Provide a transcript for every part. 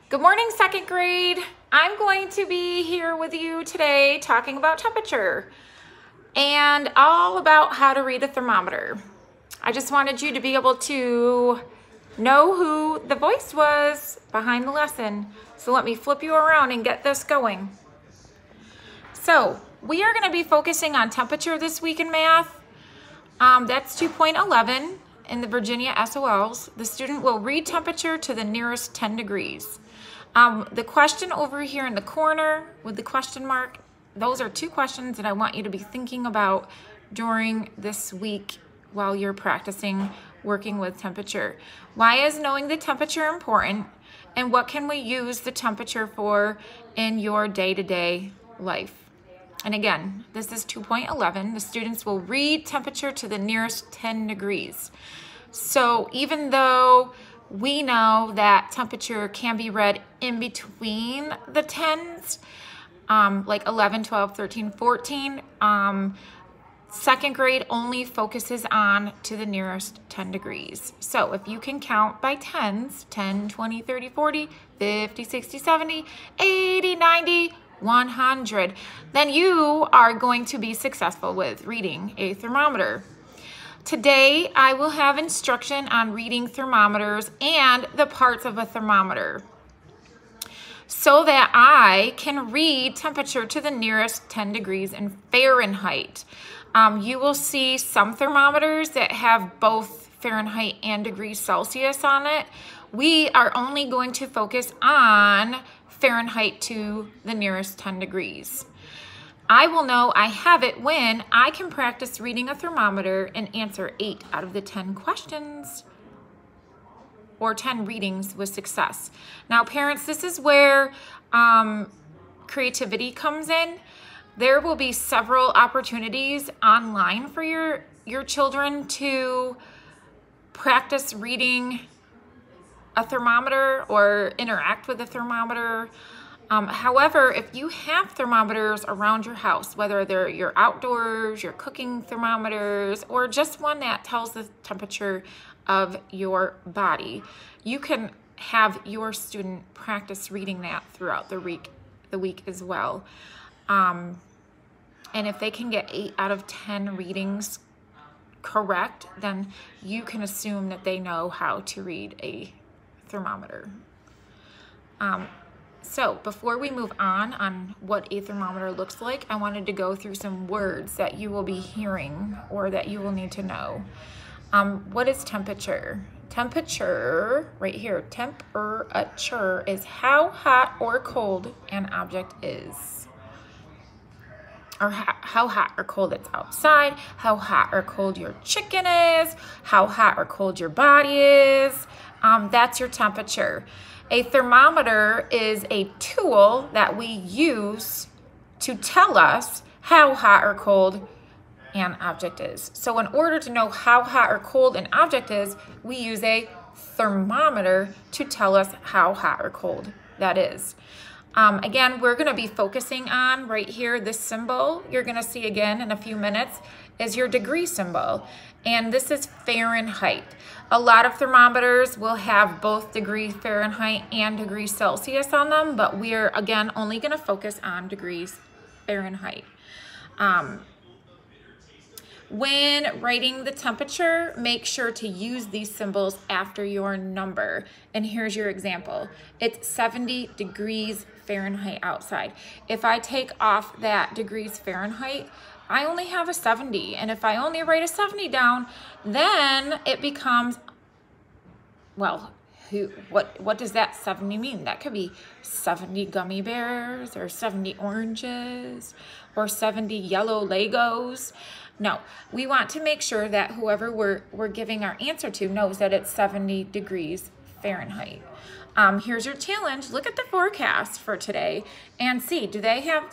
Good morning, second grade. I'm going to be here with you today talking about temperature and all about how to read a thermometer. I just wanted you to be able to know who the voice was behind the lesson. So let me flip you around and get this going. So we are going to be focusing on temperature this week in math. That's 2.11 in the Virginia SOLs. The student will read temperature to the nearest 10 degrees. The question over here in the corner with the question mark, those are two questions that I want you to be thinking about during this week while you're practicing working with temperature. Why is knowing the temperature important, and what can we use the temperature for in your day-to-day life? And again, this is 2.11. The students will read temperature to the nearest 10 degrees. So even though we know that temperature can be read in between the 10s, like 11, 12, 13, 14, second grade only focuses on to the nearest 10 degrees. So if you can count by 10s, 10, 20, 30, 40, 50, 60, 70, 80, 90, 100, then you are going to be successful with reading a thermometer. Today, I will have instruction on reading thermometers and the parts of a thermometer so that I can read temperature to the nearest 10 degrees in Fahrenheit. You will see some thermometers that have both Fahrenheit and degrees Celsius on it. We are only going to focus on Fahrenheit to the nearest 10 degrees. I will know I have it when I can practice reading a thermometer and answer 8 out of the 10 questions or 10 readings with success. Now, parents, this is where creativity comes in. There will be several opportunities online for your children to practice reading a thermometer or interact with a thermometer. However, if you have thermometers around your house, whether they're your outdoors, your cooking thermometers, or just one that tells the temperature of your body, you can have your student practice reading that throughout the week as well. And if they can get 8 out of 10 readings correct, then you can assume that they know how to read a thermometer. So before we move on what a thermometer looks like, I wanted to go through some words that you will be hearing or that you will need to know. What is temperature? Temperature, right here, temperature is how hot or cold an object is. Or how hot or cold it's outside, how hot or cold your chicken is, how hot or cold your body is. That's your temperature. A thermometer is a tool that we use to tell us how hot or cold an object is. So in order to know how hot or cold an object is, we use a thermometer to tell us how hot or cold that is. Again, we're going to be focusing on right here, this symbol you're going to see again in a few minutes is your degree symbol. And this is Fahrenheit. A lot of thermometers will have both degrees Fahrenheit and degrees Celsius on them, but we are, again, only going to focus on degrees Fahrenheit. When writing the temperature, make sure to use these symbols after your number. And here's your example. It's 70 degrees Fahrenheit outside. If I take off that degrees Fahrenheit, I only have a 70. And if I only write a 70 down, then it becomes, well, what does that 70 mean? That could be 70 gummy bears or 70 oranges or 70 yellow Legos. No, we want to make sure that whoever we're giving our answer to knows that it's 70 degrees Fahrenheit. Here's your challenge. Look at the forecast for today and see, do they have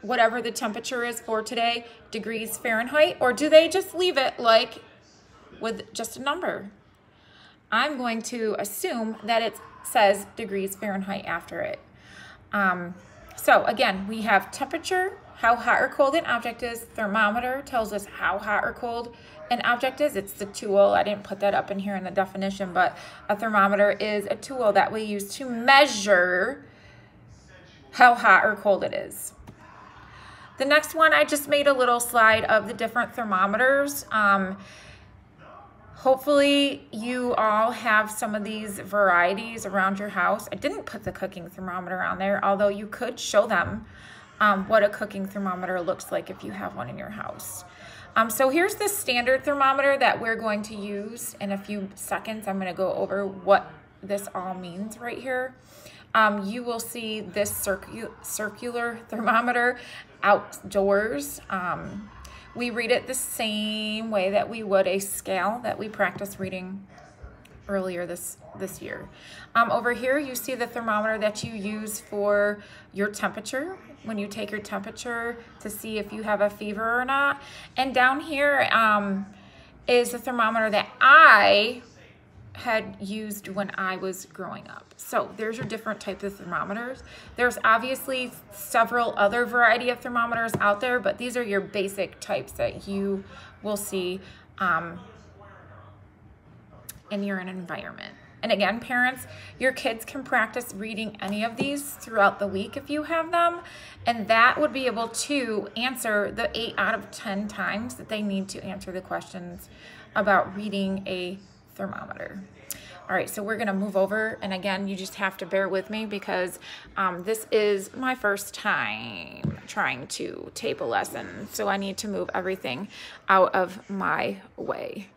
whatever the temperature is for today, degrees Fahrenheit, or do they just leave it like with just a number? I'm going to assume that it says degrees Fahrenheit after it. So again, we have temperature how hot or cold an object is. Thermometer tells us how hot or cold an object is. It's the tool. I didn't put that up in here in the definition, but a thermometer is a tool that we use to measure how hot or cold it is. The next one, I just made a little slide of the different thermometers. Hopefully you all have some of these varieties around your house. I didn't put the cooking thermometer on there, although you could show them what a cooking thermometer looks like if you have one in your house. So here's the standard thermometer that we're going to use. In a few seconds, I'm gonna go over what this all means right here. You will see this circular thermometer outdoors. We read it the same way that we would a scale that we practiced reading earlier this year. Over here, you see the thermometer that you use for your temperature, when you take your temperature to see if you have a fever or not. And down here is the thermometer that I had used when I was growing up. So there's your different types of thermometers. There's obviously several other variety of thermometers out there, but these are your basic types that you will see in your environment. And again, parents, your kids can practice reading any of these throughout the week if you have them, and that would be able to answer the 8 out of 10 times that they need to answer the questions about reading a thermometer. All right, so we're gonna move over, and again, you just have to bear with me because this is my first time trying to tape a lesson, so I need to move everything out of my way.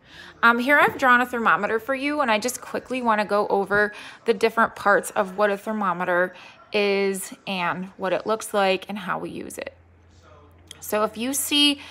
Here I've drawn a thermometer for you, and I just quickly wanna go over the different parts of what a thermometer is and what it looks like and how we use it. So if you see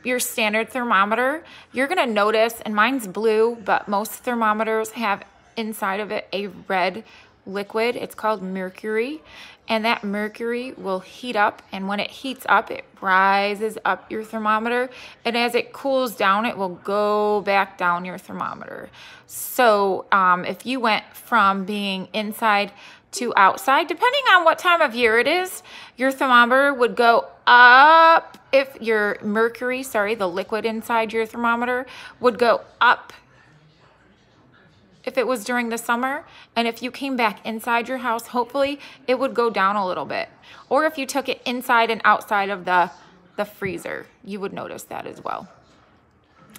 your standard thermometer, you're gonna notice, and mine's blue, but most thermometers have inside of it a red liquid. It's called mercury, and that mercury will heat up, and when it heats up, it rises up your thermometer, and as it cools down, it will go back down your thermometer. So if you went from being inside to outside, depending on what time of year it is, your thermometer would go up. If your mercury, the liquid inside your thermometer would go up if it was during the summer, and if you came back inside your house, hopefully it would go down a little bit. Or if you took it inside and outside of the freezer, you would notice that as well.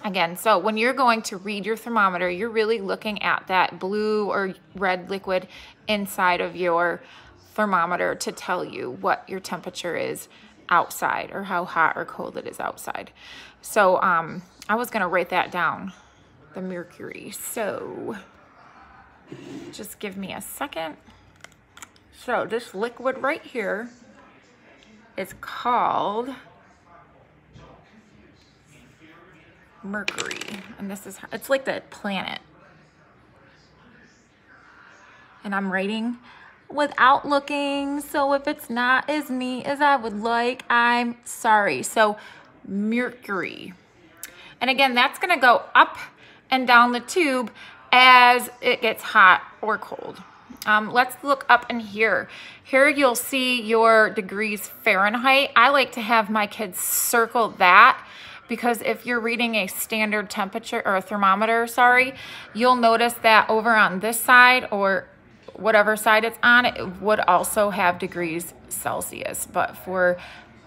Again, so when you're going to read your thermometer, you're really looking at that blue or red liquid inside of your thermometer to tell you what your temperature is outside or how hot or cold it is outside. So I was gonna write that down, the mercury. So just give me a second. So this liquid right here is called mercury, and this is, it's like the planet. And I'm writing without looking, so if it's not as neat as I would like, I'm sorry. So mercury, and again, that's gonna go up and down the tube as it gets hot or cold. Let's look up in here. Here you'll see your degrees Fahrenheit. I like to have my kids circle that, because if you're reading a standard temperature or a thermometer, you'll notice that over on this side or whatever side it's on, it would also have degrees Celsius. But for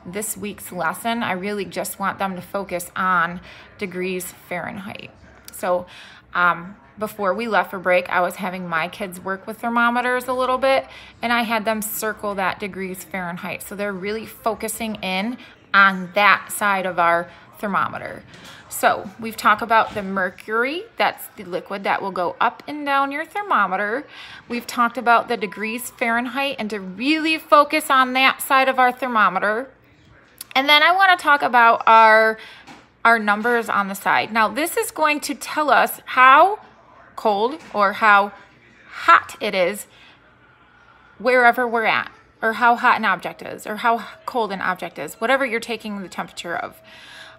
this week's lesson, I really just want them to focus on degrees Fahrenheit. So before we left for break, I was having my kids work with thermometers a little bit, and I had them circle that degrees Fahrenheit. So they're really focusing in on that side of our thermometer. So we've talked about the mercury, that's the liquid that will go up and down your thermometer. We've talked about the degrees Fahrenheit and to really focus on that side of our thermometer. And then I want to talk about our numbers on the side. Now this is going to tell us how cold or how hot it is wherever we're at, or how hot an object is, or how cold an object is, whatever you're taking the temperature of.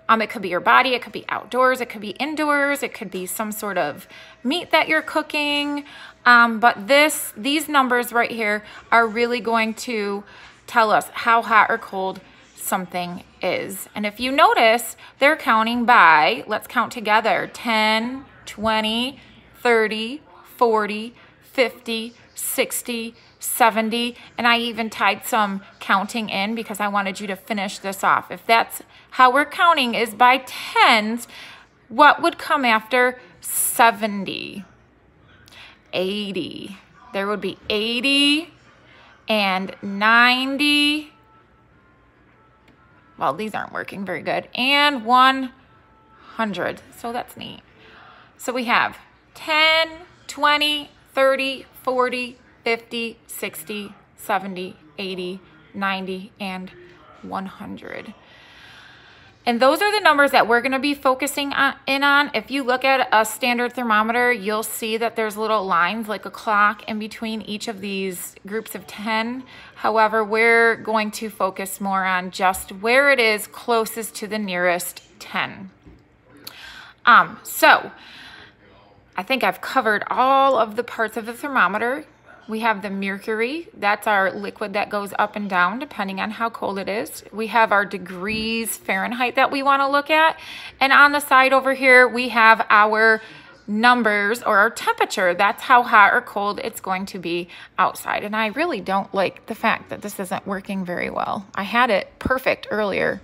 It could be your body, it could be outdoors, it could be indoors, it could be some sort of meat that you're cooking. But these numbers right here are really going to tell us how hot or cold something is. And if you notice, they're counting by, let's count together, 10, 20, 30, 40, 50, 60, 70, and I even tied some counting in because I wanted you to finish this off. If that's how we're counting is by tens, what would come after 70? 80. There would be 80 and 90. Well, these aren't working very good. And 100. So that's neat. So we have 10, 20, 30, 40, 50, 60, 70, 80, 90, and 100. And those are the numbers that we're going to be focusing in on. If you look at a standard thermometer, you'll see that there's little lines like a clock in between each of these groups of 10. However, we're going to focus more on just where it is closest to the nearest 10. So I think I've covered all of the parts of the thermometer. We have the mercury, that's our liquid that goes up and down depending on how cold it is. We have our degrees Fahrenheit that we want to look at. And on the side over here, we have our numbers or our temperature. That's how hot or cold it's going to be outside. And I really don't like the fact that this isn't working very well. I had it perfect earlier.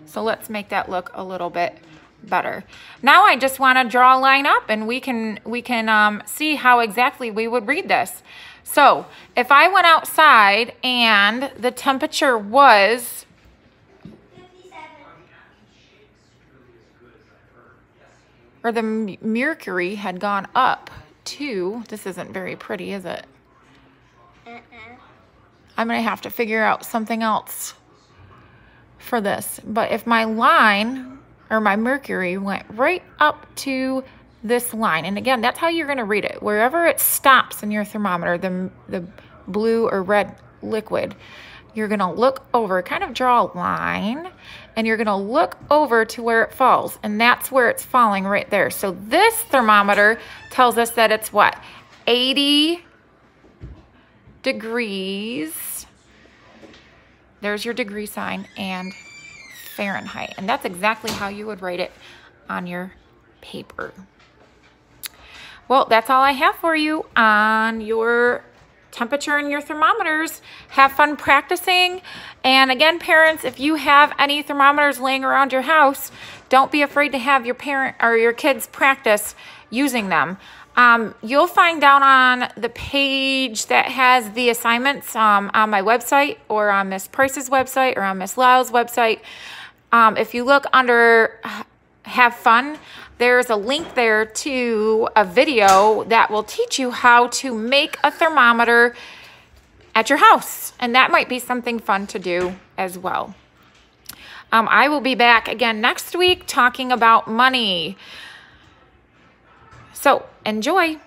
So let's make that look a little bit better. Now I just want to draw a line up and we can see how exactly we would read this. So if I went outside and the temperature was 57. or the mercury had gone up to, this isn't very pretty, is it? I'm going to have to figure out something else for this. But if my line or my mercury went right up to this line, and again, that's how you're going to read it. Wherever it stops in your thermometer, the blue or red liquid, you're going to look over, kind of draw a line, and you're going to look over to where it falls, and that's where it's falling right there. So this thermometer tells us that it's what? 80 degrees. There's your degree sign and Fahrenheit. And that's exactly how you would write it on your paper. Well, that's all I have for you on your temperature and your thermometers. Have fun practicing. And again, parents, if you have any thermometers laying around your house, don't be afraid to have your parent or your kids practice using them. You'll find down on the page that has the assignments on my website or on Miss Price's website or on Miss Lyle's website. If you look under Have Fun, there's a link there to a video that will teach you how to make a thermometer at your house. And that might be something fun to do as well. I will be back again next week talking about money. So enjoy.